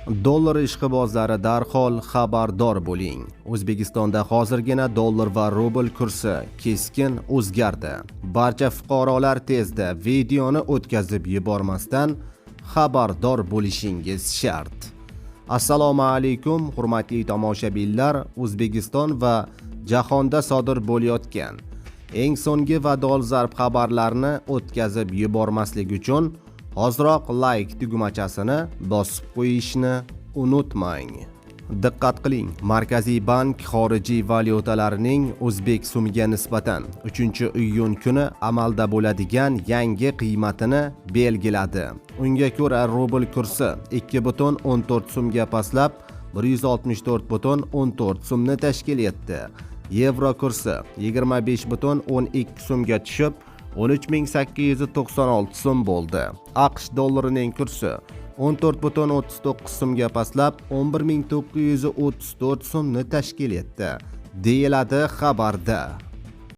Dollar ishqibozlari darhol xabardor bo'ling. O'zbekistonda hozirgina dollar va rubl kursi keskin o'zgardi. Barcha fuqarolar tezda videoni o'tkazib yubormasdan xabardor bo'lishingiz shart. Assalomu alaykum, hurmatli tomoshabinlar. O'zbekiston va jahonda sodir bo'layotgan eng so'nggi va dolzarb xabarlarni o'tkazib yubormaslik uchun hoziroq like tugmachasini bosib qo'yishni unutmang. Diqqat qiling, Markaziy bank xorijiy valyutalarning o'zbek so'miga nisbatan 3-iyun kuni amalda bo'ladigan yangi qiymatini belgiladi. Unga ko'ra rubl kursi 2,14 so'mga pastlab 164,14 so'mni tashkil etdi. Yevro kursi 25,12 so'mga tushib 13.896 so'm bo'ldi. AQSh dollarining kursi 14,39 so'mga pastlab 11.934 so'mni tashkil etdi, deyiladi xabarda.